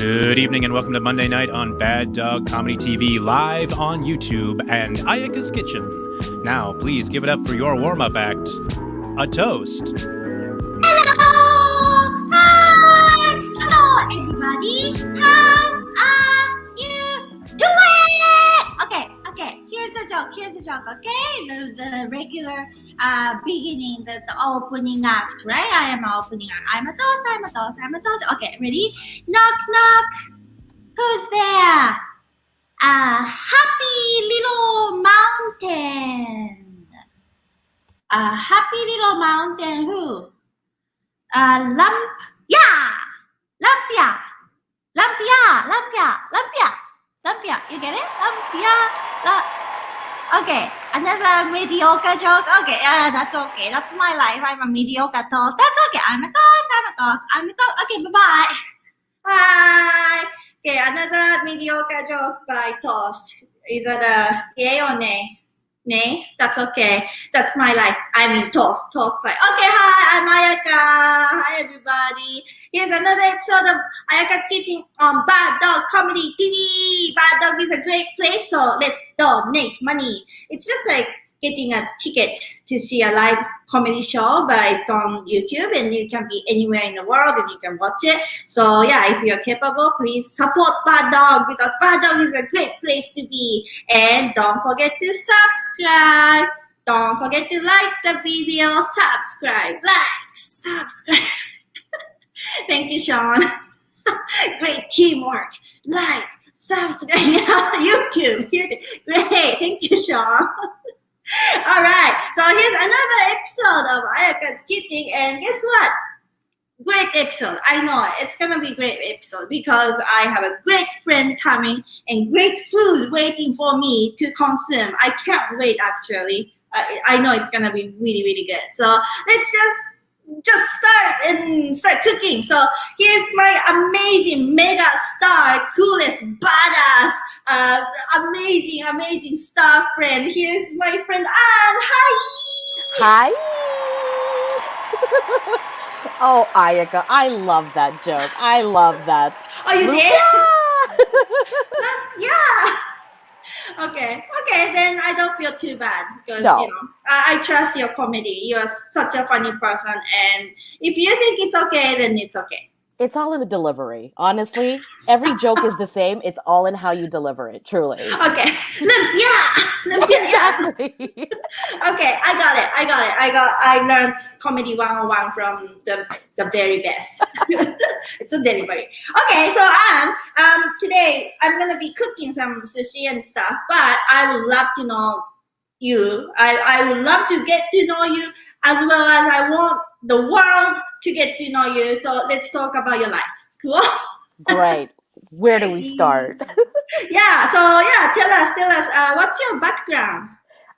Good evening and welcome to Monday Night on Bad Dog Comedy TV, live on YouTube and Ayaka's Kitchen. Now, please give it up for your warm-up act, a toast. Hello! Hi! Hello, everybody! How are you doing? Okay, here's a joke, okay? The regular beginning, the opening act, right? I am opening act. I'm a toast. Okay, ready? Knock, knock. Who's there? A happy little mountain. A happy little mountain who? Lumpia. You get it? Okay, another mediocre joke. Okay, that's okay. That's my life. I'm a mediocre toast. That's okay. I'm a toast. Okay, bye-bye. Bye. Okay, another mediocre joke by toast. Is that a yay or nay? Nay? That's okay. That's my life. I'm in toast. Like, okay, hi, I'm Ayaka. Hi, everybody. Here's another episode of Ayaka's Kitchen on Bad Dog Comedy TV. Bad Dog is a great place, so let's donate money. It's just like getting a ticket to see a live comedy show, but it's on YouTube and you can be anywhere in the world and you can watch it. So yeah, if you're capable, please support Bad Dog because Bad Dog is a great place to be. And don't forget to subscribe. Don't forget to like the video. Subscribe. Thank you, Seann. Great teamwork. Like, subscribe. YouTube. Great. Thank you, Seann. All right, so here's another episode of Ayaka's Kitchen, and guess what? Great episode. I know it's gonna be a great episode because I have a great friend coming and great food waiting for me to consume. I can't wait, actually. I know it's gonna be really, really good. So let's just start cooking. So here's my amazing mega star, coolest badass, amazing star friend. Here's my friend Ann. Hi. Oh, Ayaka, I love that joke. I love that. Oh, you did? Yeah. Okay, then I don't feel too bad because No. I trust your comedy. You are such a funny person, and if you think it's okay, then it's okay. It's all in the delivery. Honestly, every joke is the same. It's all in how you deliver it, truly. Okay. Exactly. Okay, I got it. I learned comedy 101 from the very best. It's a delivery. Okay, so today I'm gonna be cooking some sushi and stuff, but I would love to know you. I would love to get to know you as well as I want the world to get to know you. So let's talk about your life. Cool? Great. Where do we start? Yeah, tell us, what's your background?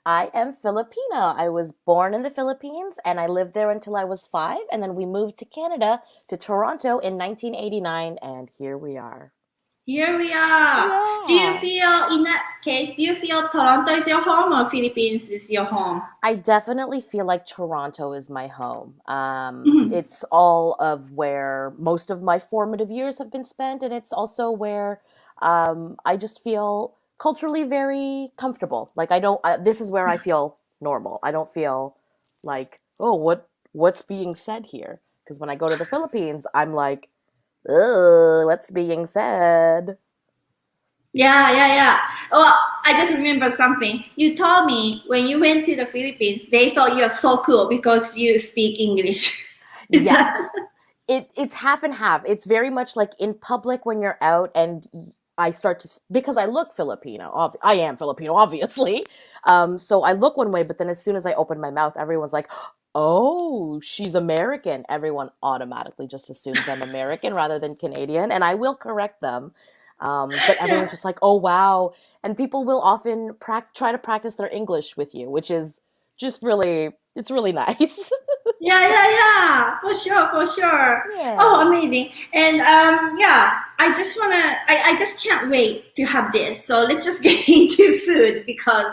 I am Filipino. I was born in the Philippines and I lived there until I was 5. And then we moved to Canada, to Toronto in 1989. And here we are. Here we are. Yeah. Do you feel Toronto is your home or Philippines is your home? I definitely feel like Toronto is my home. Mm-hmm. It's all of where most of my formative years have been spent. And it's also where I just feel culturally very comfortable. Like this is where I feel normal. I don't feel like, oh, what's being said here? Because when I go to the Philippines, I'm like, what's being said? Yeah. Well, I just remember something. You told me when you went to the Philippines, they thought you're so cool because you speak English. Yes. It's half and half. It's very much like in public when you're out and I start to, because I look Filipino. I am Filipino, obviously. So I look one way, but then as soon as I open my mouth, everyone's like, oh, she's American. Everyone automatically just assumes I'm American rather than Canadian. And I will correct them. But everyone's just like, oh, wow. And people will often try to practice their English with you, which is just it's really nice. Yeah. For sure. Yeah. Oh, amazing. And I just can't wait to have this. So let's just get into food because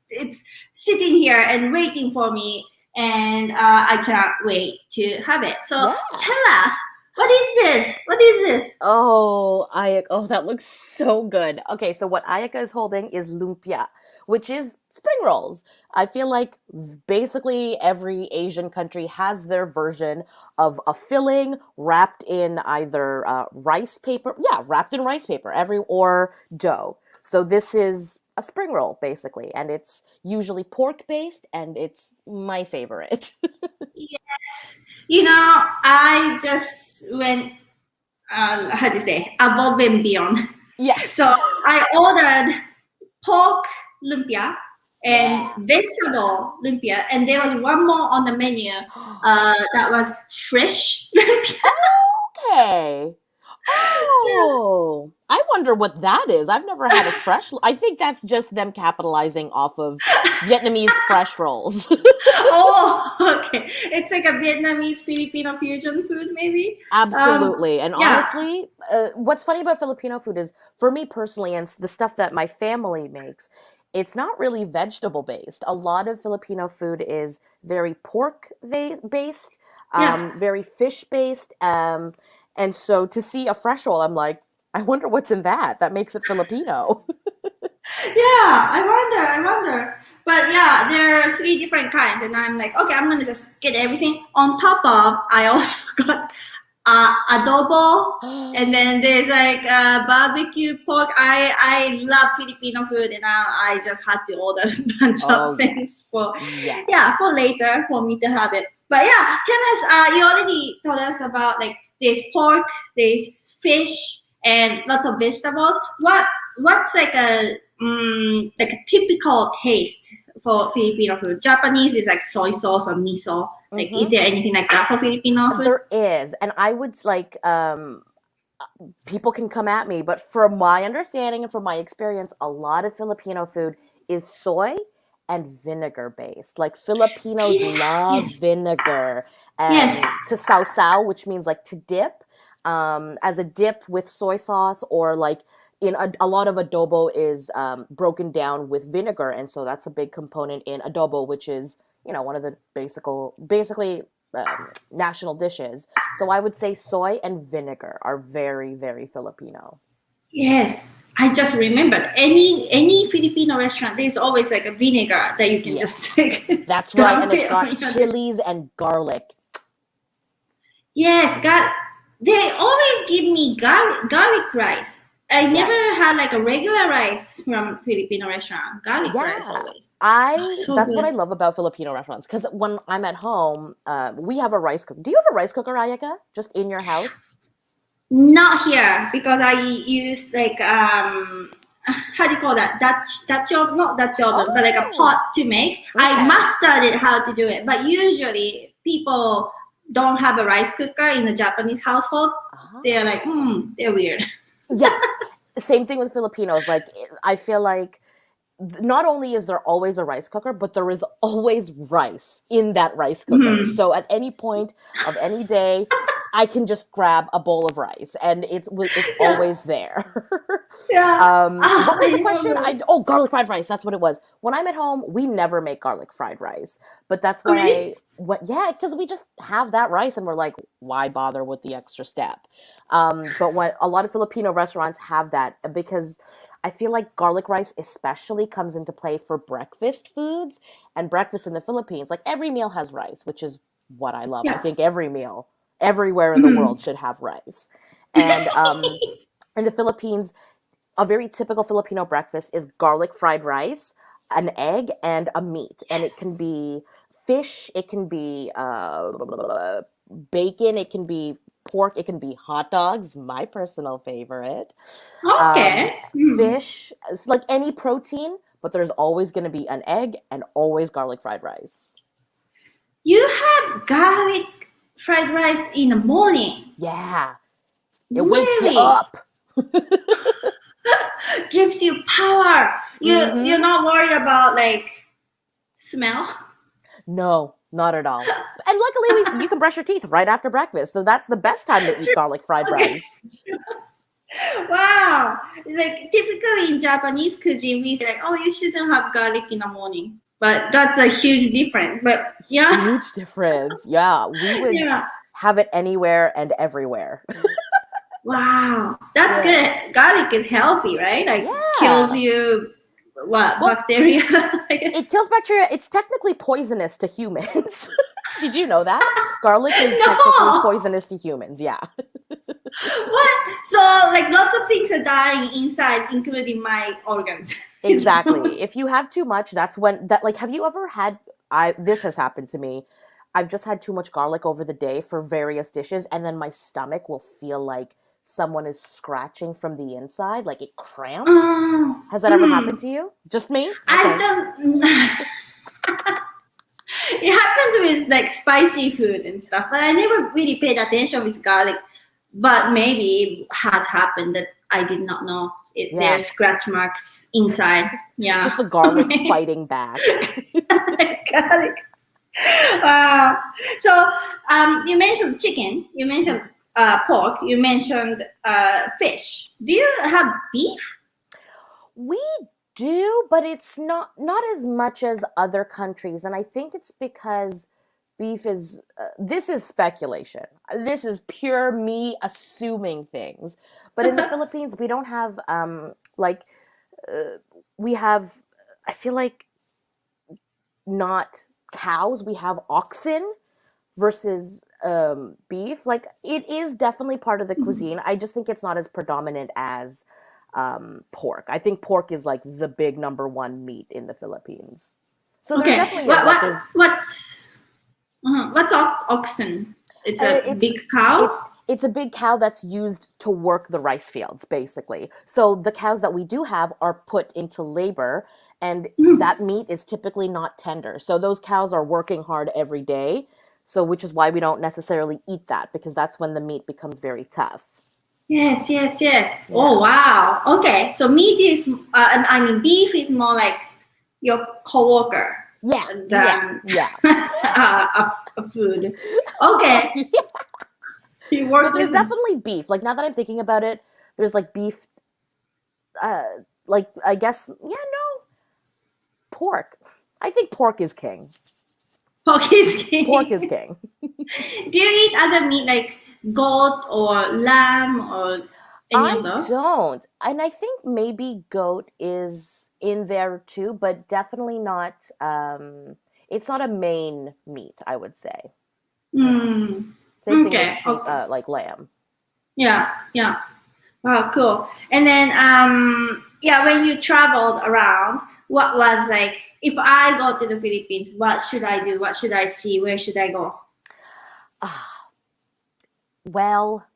it's sitting here and waiting for me. And I cannot wait to have it. So tell us, What is this? What is this? Oh, Ayaka. Oh, that looks so good. Okay, so what Ayaka is holding is lumpia, which is spring rolls. I feel like basically every Asian country has their version of a filling wrapped in either rice paper. Yeah, wrapped in rice paper, or dough. So this is a spring roll, basically, and it's usually pork based, and it's my favorite. You know, I just went, how do you say, above and beyond. Yes. So I ordered pork lumpia and vegetable lumpia, and there was one more on the menu that was fresh lumpia. Okay. Oh, I wonder what that is. I've never had a fresh. I think that's just them capitalizing off of Vietnamese fresh rolls. Oh, okay. It's like a Vietnamese Filipino fusion food, maybe. Absolutely. And yeah. honestly, what's funny about Filipino food is, for me personally, and the stuff that my family makes, it's not really vegetable based. A lot of Filipino food is very pork based, very fish based. And so to see a fresh roll, I'm like, I wonder what's in that. That makes it Filipino. Yeah, I wonder. But yeah, there are 3 different kinds, and I'm like, okay, I'm gonna just get everything. On top of, I also got adobo, and then there's like barbecue pork. I love Filipino food, and I just had to order a bunch of things for later for me to have it. But yeah, tell us. You already told us about like there's pork, there's fish, and lots of vegetables. What's like a typical taste for Filipino food? Japanese is like soy sauce or miso. Like, is there anything like that for Filipino food? There is, and I would like people can come at me, but from my understanding and from my experience, a lot of Filipino food is soy and vinegar based. Like Filipinos love vinegar, and to sausaw, which means like to dip, as a dip with soy sauce, or like in a lot of adobo is broken down with vinegar, and so that's a big component in adobo, which is, you know, one of the basically national dishes. So I would say soy and vinegar are very, very Filipino. Yes, I just remembered. Any Filipino restaurant, there's always like a vinegar that you can just like. That's right, and it's got chilies and garlic. Yes, they always give me garlic rice. I never had like a regular rice from Filipino restaurant. Garlic rice always. That's good. What I love about Filipino restaurants, because when I'm at home, we have a rice cooker. Do you have a rice cooker, Ayaka? Just in your house? Not here, because I use like how do you call that? That job, not that job, but like a pot to make. Okay. I mastered it how to do it, but usually people don't have a rice cooker in a Japanese household. They're like, they're weird. Yes. Same thing with Filipinos. Like, I feel like not only is there always a rice cooker, but there is always rice in that rice cooker. So at any point of any day, I can just grab a bowl of rice, and it's always there. What was the question? Garlic fried rice. That's what it was. When I'm at home, we never make garlic fried rice, but that's why because we just have that rice, and we're like, why bother with the extra step? But when a lot of Filipino restaurants have that, because I feel like garlic rice especially comes into play for breakfast foods, and breakfast in the Philippines, like every meal has rice, which is what I love. I think every meal everywhere in the world should have rice. And in the Philippines, a very typical Filipino breakfast is garlic fried rice, an egg, and a meat. And it can be fish, it can be bacon, it can be pork, it can be hot dogs, my personal favorite. Okay. Fish, it's like any protein, but there's always going to be an egg and always garlic fried rice. You have garlic fried rice in the morning. Yeah. It wakes you up. Gives you power. You're not worried about like smell. No, not at all. And luckily you can brush your teeth right after breakfast. So that's the best time to eat garlic fried rice. Wow. Like typically in Japanese cuisine, we say like, oh, you shouldn't have garlic in the morning. But that's a huge difference. But huge difference. Yeah, we would have it anywhere and everywhere. Wow, that's good. Garlic is healthy, right? Like kills you bacteria? I guess. It kills bacteria. It's technically poisonous to humans. Did you know that? Garlic is technically poisonous to humans. Yeah. What? So like lots of things are dying inside, including my organs. Exactly. If you have too much, that's when that like have you ever had this has happened to me. I've just had too much garlic over the day for various dishes, and then my stomach will feel like someone is scratching from the inside, like it cramps. Has that ever happened to you? Just me? Okay. I don't. It happens with like spicy food and stuff, but I never really paid attention with garlic. But maybe it has happened that I did not know. There's scratch marks inside. Yeah, just the garlic fighting back. Garlic. Wow. So you mentioned chicken. You mentioned pork. You mentioned fish. Do you have beef? We do, but it's not as much as other countries, and I think it's because beef is this is speculation. This is pure me assuming things. But in the Philippines, we don't have we have, I feel like, not cows, we have oxen versus beef. Like, it is definitely part of the cuisine. I just think it's not as predominant as pork. I think pork is like the big number one meat in the Philippines. So there definitely is what's oxen? It's a big cow? It's a big cow that's used to work the rice fields, basically. So the cows that we do have are put into labor, and that meat is typically not tender. So those cows are working hard every day. So which is why we don't necessarily eat that, because that's when the meat becomes very tough. Yes. Yeah. Oh, wow. Okay. So meat is, beef is more like your coworker. Yeah. Than a food. Okay. You work but there's definitely beef. Like, now that I'm thinking about it, there's like beef, like, I guess, pork. I think pork is king. Pork is king. Pork is king. Do you eat other meat like goat or lamb or any of those? I don't. And I think maybe goat is in there too, but definitely not, it's not a main meat, I would say. Same thing with like lamb. Yeah. Wow, cool. And then, when you traveled around, what was like, if I go to the Philippines, what should I do? What should I see? Where should I go? Well,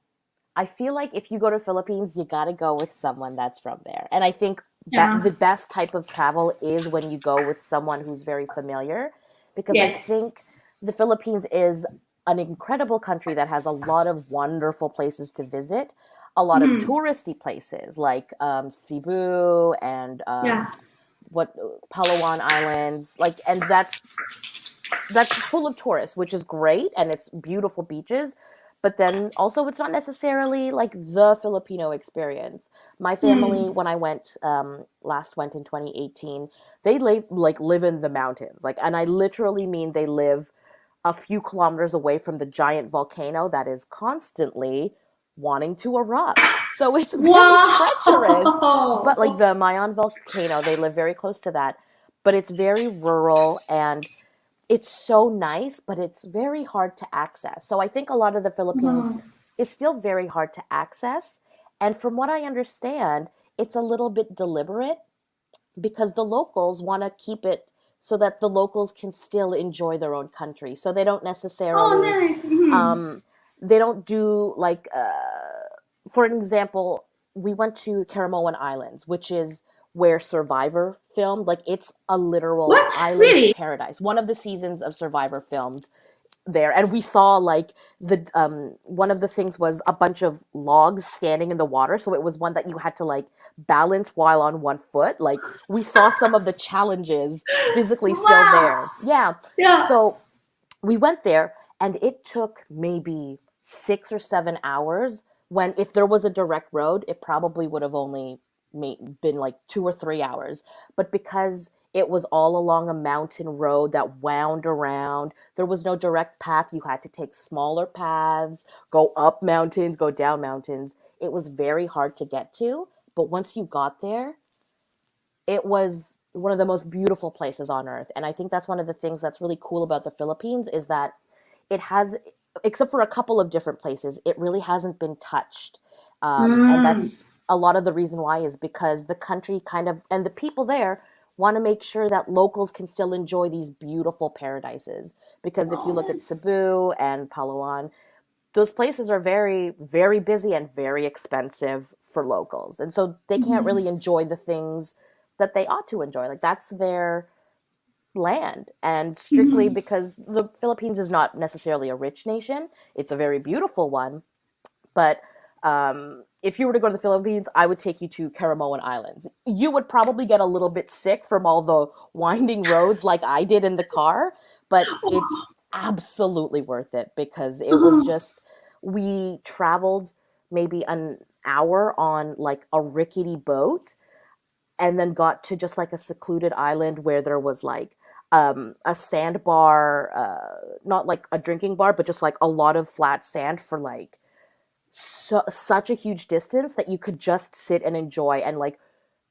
I feel like if you go to Philippines, you got to go with someone that's from there. And I think that the best type of travel is when you go with someone who's very familiar, because I think the Philippines is an incredible country that has a lot of wonderful places to visit, a lot of touristy places like Cebu and Palawan Islands, like, and that's full of tourists, which is great, and it's beautiful beaches. But then also, it's not necessarily like the Filipino experience. My family, when I went went in 2018, they live in the mountains, like, and I literally mean they live a few kilometers away from the giant volcano that is constantly wanting to erupt. So it's very treacherous. But like the Mayon volcano, they live very close to that. But it's very rural, and it's so nice, but it's very hard to access. So I think a lot of the Philippines is still very hard to access. And from what I understand, it's a little bit deliberate, because the locals want to keep it so that the locals can still enjoy their own country. So they don't necessarily, they don't do like, for example, we went to Caramoan Islands, which is where Survivor filmed. Like, it's a literal island paradise. One of the seasons of Survivor filmed there, and we saw like the one of the things was a bunch of logs standing in the water, so it was one that you had to like balance while on one foot. Like, we saw some of the challenges physically still there. Yeah. So we went there, and it took maybe 6 or 7 hours, when if there was a direct road, it probably would have only been like 2 or 3 hours. But because It was all along a mountain road that wound around. There was no direct path. You had to take smaller paths, go up mountains, go down mountains. It was very hard to get to. But once you got there, it was one of the most beautiful places on earth. And I think that's one of the things that's really cool about the Philippines is that it has, except for a couple of different places, it really hasn't been touched. And that's a lot of the reason why is because the country kind of, and the people there want to make sure that locals can still enjoy these beautiful paradises. Because if you look at Cebu and Palawan, those places are very, very busy and very expensive for locals. And so they can't really enjoy the things that they ought to enjoy. Like that's their land. And strictly because the Philippines is not necessarily a rich nation, it's a very beautiful one. But if you were to go to the Philippines, I would take you to Caramoan Islands. You would probably get a little bit sick from all the winding roads like I did in the car, but it's absolutely worth it because it was just, we traveled maybe an hour on like a rickety boat and then got to just like a secluded island where there was like a sandbar, not like a drinking bar, but just like a lot of flat sand for like such a huge distance that you could just sit and enjoy. And like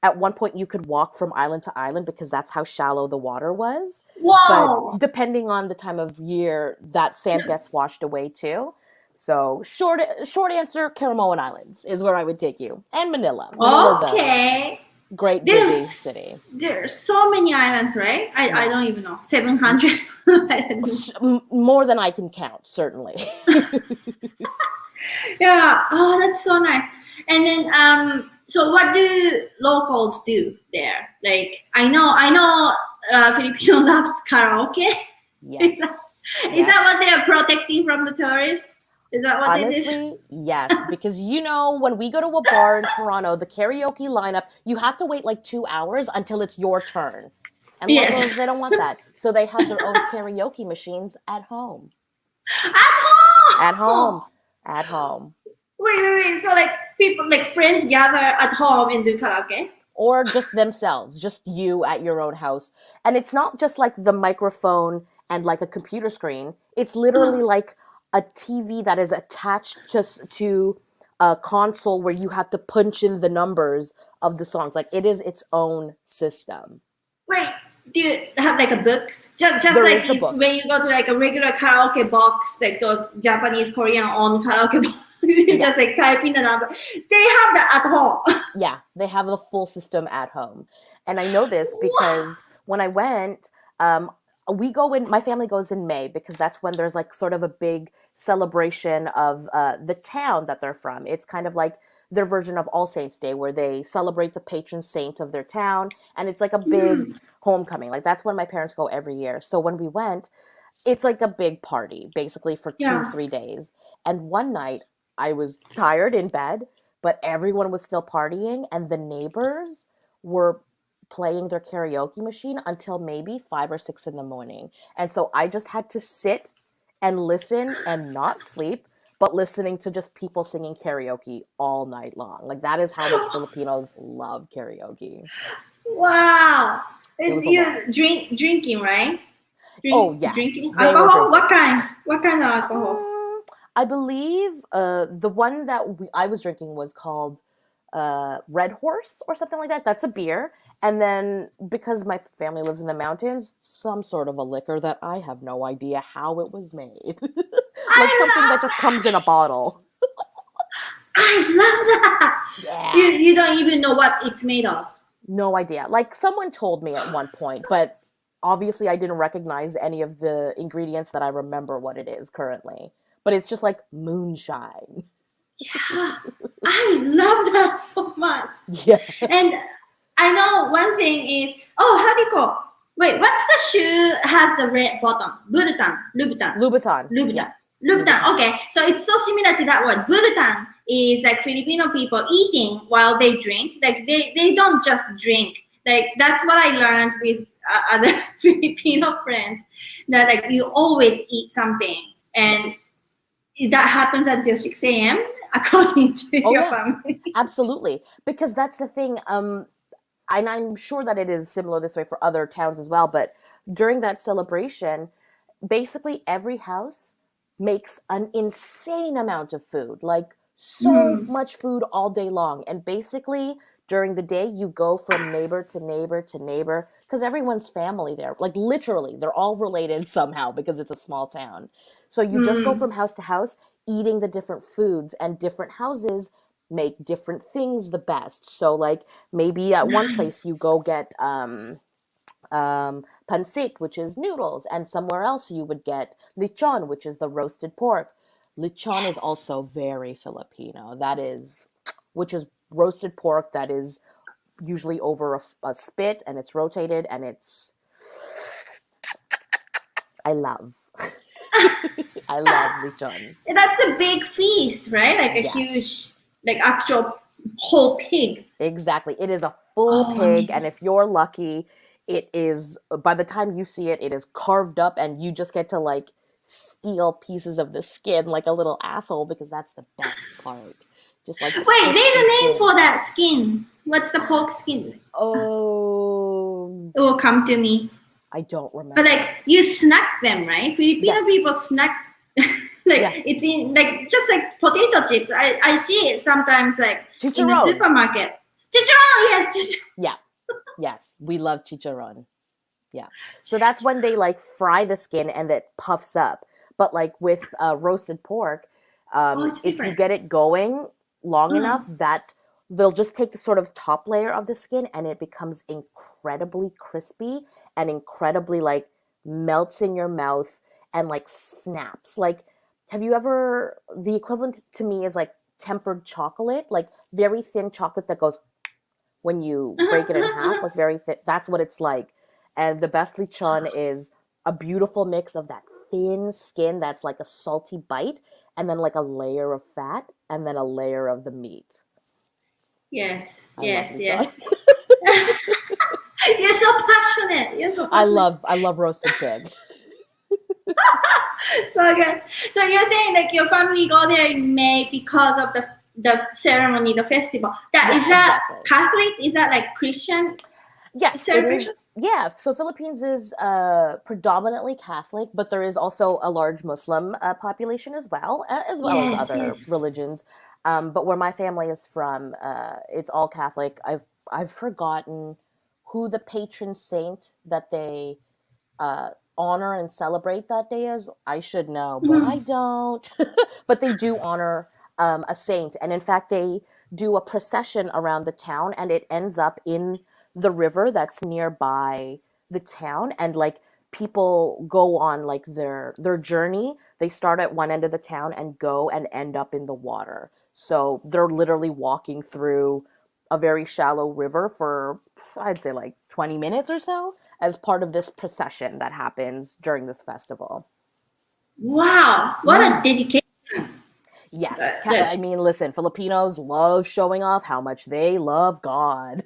at one point you could walk from island to island because that's how shallow the water was. Wow. But depending on the time of year, that sand gets washed away too. So short answer, Caramoan Islands is where I would take you. And Manila. Manila's Okay. a great busy city. There's so many islands, right? I don't even know. 700. More than I can count, certainly. Yeah. Oh, that's so nice. And then, so what do locals do there? Like, I know, Filipino loves karaoke. Yes. Is that what they are protecting from the tourists? Is that what it is? Honestly, yes. Because when we go to a bar in Toronto, the karaoke lineup, you have to wait like 2 hours until it's your turn. And locals, they don't want that. So they have their own karaoke machines at home. At home. At home. At home. Wait. So like people, like friends gather at home and do karaoke? Or just themselves, just you at your own house. And it's not just like the microphone and like a computer screen. It's literally like a TV that is attached just to a console where you have to punch in the numbers of the songs. Like it is its own system. Wait, do you have like a books? Just There like is the book. when you go to like a regular karaoke box, like those Japanese, Korean owned karaoke box, you just like type in the number. They have that at home. Yeah, they have the full system at home. And I know this because when I went, my family goes in May because that's when there's like sort of a big celebration of the town that they're from. It's kind of like their version of All Saints Day where they celebrate the patron saint of their town. And it's like a big homecoming. Like that's when my parents go every year. So when we went, it's like a big party basically for 2-3 days. And one night I was tired in bed, but everyone was still partying and the neighbors were playing their karaoke machine until maybe 5 or 6 in the morning. And so I just had to sit and listen and not sleep, but listening to just people singing karaoke all night long. Like that is how much Filipinos love karaoke. Wow. It was a You lot. drinking, right? Oh, yes. Drinking They were alcohol? drinking. What kind of alcohol? I believe the one that I was drinking was called Red Horse or something like that. That's a beer. And then because my family lives in the mountains, some sort of a liquor that I have no idea how it was made. Like something that just comes in a bottle. I love that. Yeah. You don't even know what it's made of. No idea. Like someone told me at one point, but obviously I didn't recognize any of the ingredients that I remember what it is currently. But it's just like moonshine. Yeah. I love that so much. Yeah. And I know one thing is, how do you call? Wait, what's the shoe has the red bottom? Louboutin. Yeah. Louboutin. Okay, so it's so similar to that word. Louboutin is like Filipino people eating while they drink. Like they don't just drink. Like that's what I learned with other Filipino friends. That like you always eat something, and that happens until 6 a.m. according to your family. Absolutely, because that's the thing. and I'm sure that it is similar this way for other towns as well, but during that celebration, basically every house makes an insane amount of food, like so much food all day long. And basically during the day, you go from neighbor to neighbor to neighbor because everyone's family there. Like literally, they're all related somehow because it's a small town. So you just go from house to house eating the different foods, and different houses make different things the best. So like maybe at one place you go get pancit, which is noodles, and somewhere else you would get lechon, which is the roasted pork. Lechon is also very Filipino. That is, which is roasted pork that is usually over a spit, and it's rotated, and it's, I love. I love lechon. That's a big feast, right? Like a Yes. huge, like actual whole pig. Exactly. It is a full Oh, pig, and if you're lucky, it is, by the time you see it, it is carved up, and you just get to like steal pieces of the skin like a little asshole, because that's the best part. Just like the Wait, there's crispy a name skin. for that skin. What's the pork skin? Oh, It will come to me. I don't remember. But like you snack them, right? Filipino Yes. people snack like Yeah. it's in like just like potato chips. I see it sometimes like in the Chicharron. supermarket. Chicharron, yes, chicharron. Yes, we love chicharron. Yeah. So that's when they like fry the skin and it puffs up. But like with roasted pork, it's if you different. get it going long enough, that they'll just take the sort of top layer of the skin and it becomes incredibly crispy and incredibly like melts in your mouth and like snaps. Like, have you ever, the equivalent to me is like tempered chocolate, like very thin chocolate that goes when you break it in half, like very thin. That's what it's like. And the best lechon is a beautiful mix of that thin skin that's like a salty bite, and then like a layer of fat, and then a layer of the meat. Yes, I yes, love yes. lechon. You're so passionate. You're so I passionate. love roasted pig. So good. So you're saying like your family go there in May because of the ceremony, the festival. That Yeah, is that exactly. Catholic? Is that like Christian Yes, it is. celebration? Yeah, so Philippines is predominantly Catholic, but there is also a large Muslim population as well as Yes, other yes. religions. But where my family is from, it's all Catholic. I've forgotten who the patron saint that they honor and celebrate that day is. I should know, but I don't. But they do honor a saint, and in fact, they do a procession around the town, and it ends up in the river that's nearby the town, and like people go on like their journey. They start at one end of the town and go and end up in the water. So they're literally walking through a very shallow river for, I'd say, like 20 minutes or so as part of this procession that happens during this festival. Wow, what a dedication. Yes. That's- I mean, listen, Filipinos love showing off how much they love God.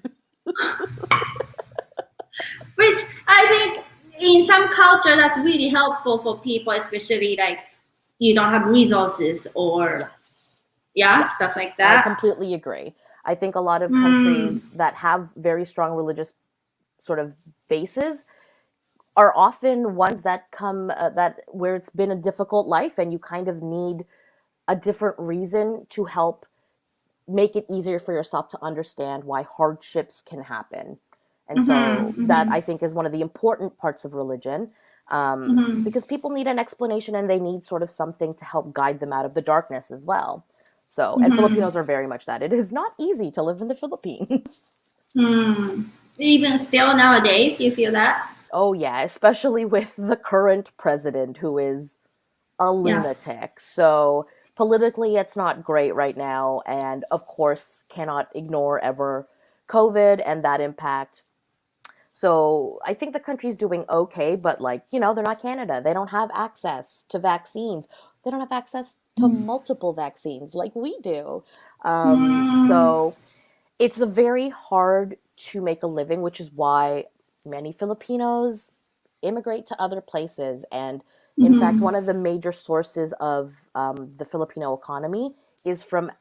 Which I think in some culture that's really helpful for people, especially like you don't have resources or Yes. stuff like I that. completely agree. I think a lot of countries that have very strong religious sort of bases are often ones that come that where it's been a difficult life, and you kind of need a different reason to help make it easier for yourself to understand why hardships can happen. And so that, I think, is one of the important parts of religion, because people need an explanation and they need sort of something to help guide them out of the darkness as well. So, and Filipinos are very much that. It is not easy to live in the Philippines. Even still nowadays, you feel that? Oh yeah, especially with the current president, who is a lunatic. So politically, it's not great right now, and of course cannot ignore ever COVID and that impact. So I think the country's doing okay, but like, you know, they're not Canada. They don't have access to vaccines. They don't have access to multiple vaccines like we do. So it's a very hard to make a living, which is why many Filipinos immigrate to other places. And in fact, one of the major sources of the Filipino economy is from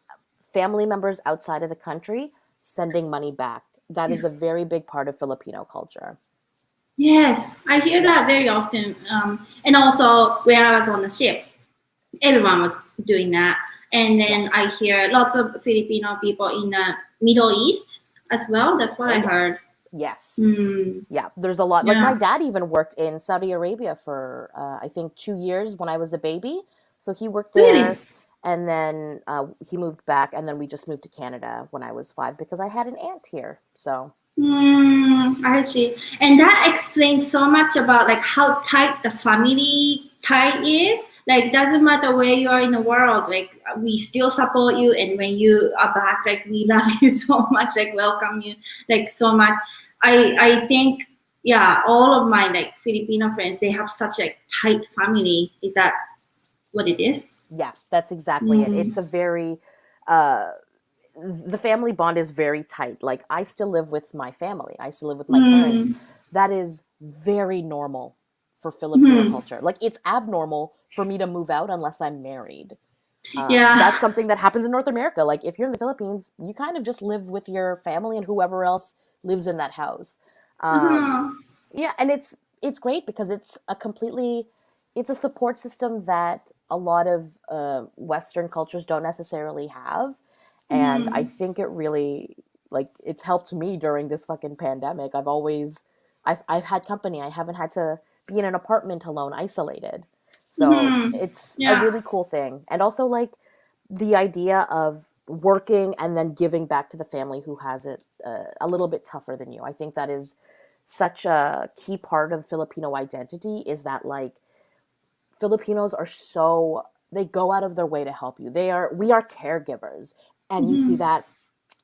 family members outside of the country sending money back that is a very big part of Filipino culture. Yes, I hear that very often. And also, when I was on the ship, everyone was doing that. And then I hear lots of Filipino people in the Middle East as well. That's what I heard. Yes. Mm. Yeah, there's a lot. Like Yeah. my dad even worked in Saudi Arabia for I think 2 years when I was a baby. So he worked there, Really? and then he moved back, and then we just moved to Canada when I was 5 because I had an aunt here. So I see. And that explains so much about like how tight the family tie is. Like doesn't matter where you are in the world, like we still support you, and when you are back, like we love you so much, like welcome you like so much. I think all of my like Filipino friends, they have such a tight family. Is that what it is? yeah, that's exactly it. It's a very the family bond is very tight. Like I still live with my family. I still live with my parents. That is very normal for Filipino culture. Like it's abnormal for me to move out unless I'm married. That's something that happens in North America. Like if you're in the Philippines, you kind of just live with your family and whoever else lives in that house. Yeah, and it's great because it's a support system that a lot of Western cultures don't necessarily have. And I think it really, like, it's helped me during this fucking pandemic. I've had company. I haven't had to be in an apartment alone, isolated. So it's a really cool thing. And also, like, the idea of working and then giving back to the family who has it a little bit tougher than you. I think that is such a key part of Filipino identity, is that, like, Filipinos are they go out of their way to help you. We are caregivers. And you see that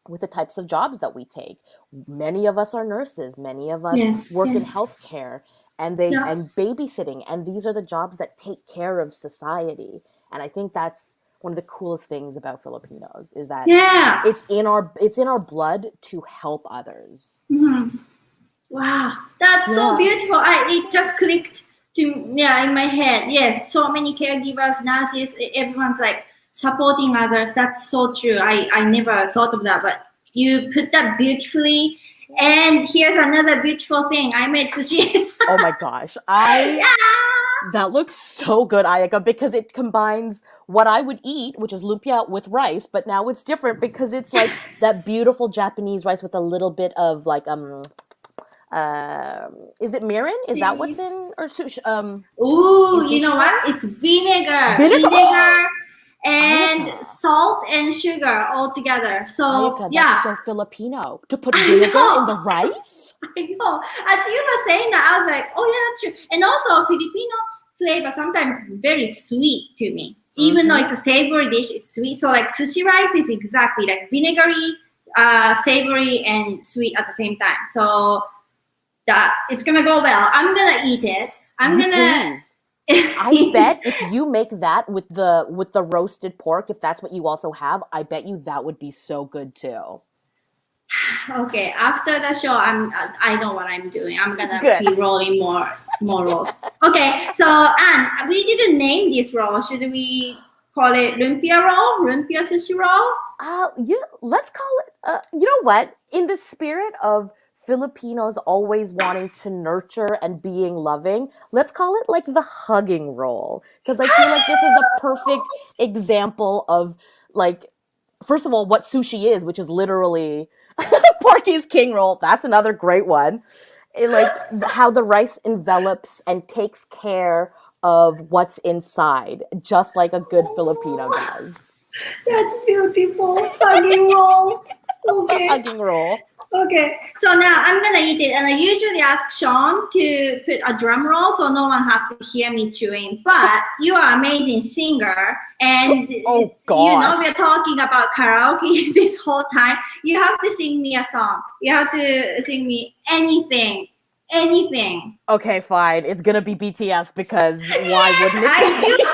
with the types of jobs that we take. Many of us are nurses. Many of us work in healthcare and babysitting. And these are the jobs that take care of society. And I think that's one of the coolest things about Filipinos, is that it's in our blood to help others. Wow, that's so beautiful. It just clicked in my head. Yes, so many caregivers, nurses, everyone's like supporting others. That's so true. I never thought of that, but you put that beautifully. And here's another beautiful thing. I made sushi. Oh my gosh. That looks so good, Ayaka, because it combines what I would eat, which is lumpia, with rice, but now it's different because it's like that beautiful Japanese rice with a little bit of like is it mirin? Is that what's in, or sushi? Ooh, you know what? It's vinegar. Vinegar and salt and sugar all together. So Ayaka, that's so Filipino to put vinegar in the rice. I know. As you were saying that, I was like, oh yeah, that's true. And also Filipino flavor sometimes very sweet to me. Even though it's a savory dish, it's sweet. So like sushi rice is exactly like vinegary, savory, and sweet at the same time. So that it's gonna go well. I'm gonna eat it. Please. I bet if you make that with the roasted pork, if that's what you also have, I bet you that would be so good too. Okay, after the show, I know what I'm doing. I'm gonna be rolling more rolls. Okay, so Anne, we didn't name this roll. Should we call it lumpia roll, lumpia sushi roll? Let's call it. You know what? In the spirit of Filipinos always wanting to nurture and being loving, let's call it like the hugging roll. Because I feel like this is a perfect example of, like, first of all, what sushi is, which is literally Porky's King roll. That's another great one. Like how the rice envelops and takes care of what's inside, just like a good Filipino does. That's beautiful. Hugging roll. Okay. Hugging roll. Okay, so now I'm gonna eat it, and I usually ask Seann to put a drum roll so no one has to hear me chewing. But you are an amazing singer, and oh God, we're talking about karaoke this whole time. You have to sing me a song. You have to sing me anything. Okay, fine. It's gonna be BTS because why wouldn't it?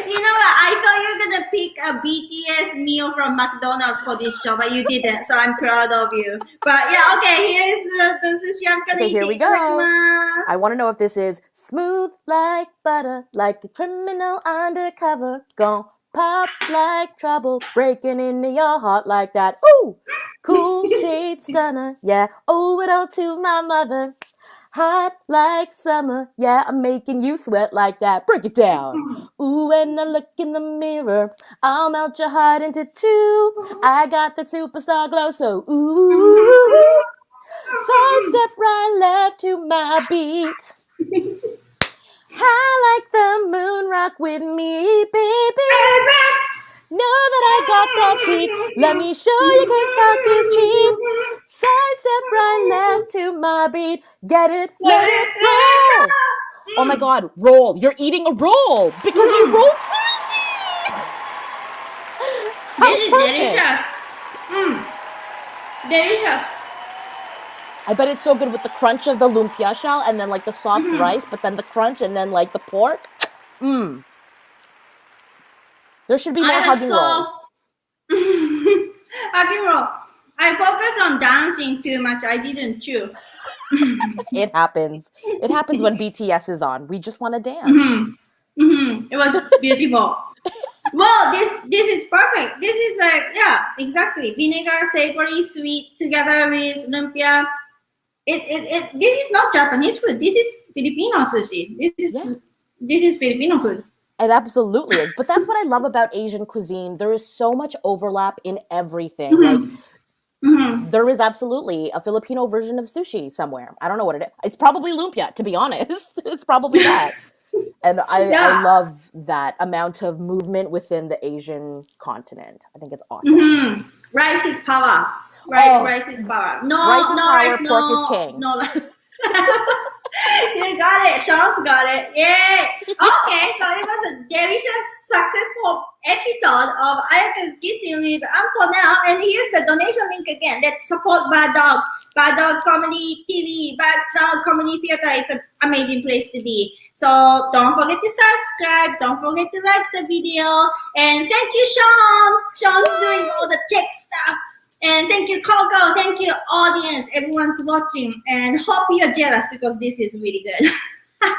You know what? I thought you were gonna pick a BTS meal from McDonald's for this show, but you didn't. So I'm proud of you. But yeah, okay. Here's the sushi I'm gonna eat. Here we go. I want to know if this is smooth like butter, like a criminal undercover. Gon' Pop like trouble, breaking into your heart like that. Ooh, cool shade stunner, yeah. Owe it all to my mother. Hot like summer, yeah, I'm making you sweat like that. Break it down. Ooh, when I look in the mirror, I'll melt your heart into two. I got the superstar glow, so ooh. Sidestep right left to my beat. I like the moon rock with me, baby. Know that I got that heat. Let me show you 'cause talk is cheap. Sidestep right left to my beat. Get it, let it roll. Oh my god, roll. You're eating a roll because you rolled sushi. How This is perfect. delicious. Delicious. I bet it's so good with the crunch of the lumpia shell and then like the soft rice, but then the crunch and then like the pork. Mmm. There should be more hugging rolls. Hugging roll. I focus on dancing too much. I didn't chew. It happens. It happens when BTS is on. We just want to dance. It was beautiful. Well, this is perfect. This is exactly vinegar, savory, sweet together with lumpia. This is not Japanese food. This is Filipino sushi. This is Filipino food. It absolutely is. But that's what I love about Asian cuisine. There is so much overlap in everything. Like there is absolutely a Filipino version of sushi somewhere. I don't know what it is. It's probably lumpia, to be honest. It's probably that. And I love that amount of movement within the Asian continent. I think it's awesome. Rice is power. Rice is power. No rice is power, rice, pork is king. No. You got it. Sean's got it. Yay. Okay, so it was a delicious, successful episode of Ayaka's Kitchen with Pornel. And here's the donation link again. Let's support Bad Dog. Bad Dog Comedy TV, Bad Dog Comedy Theater. It's an amazing place to be. So don't forget to subscribe. Don't forget to like the video. And thank you, Seann. Sean's doing all the tech stuff. And thank you, Coko. Thank you, audience. Everyone's watching. And hope you're jealous because this is really good.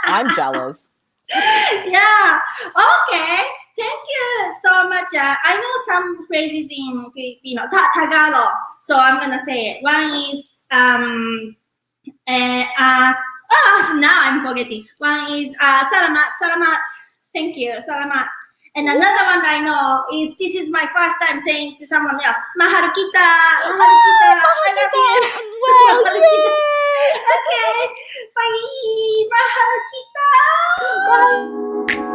I'm jealous. Yeah. Okay. Thank you so much. I know some phrases in Filipino. Tagalog. So I'm going to say it. One is, now I'm forgetting. One is, salamat, salamat. Thank you, salamat. And another one I know is, this is my first time saying to someone else, mahal kita, mahal kita. I love you. As well. Mahal kita. Okay. Bye. Mahal kita. Bye.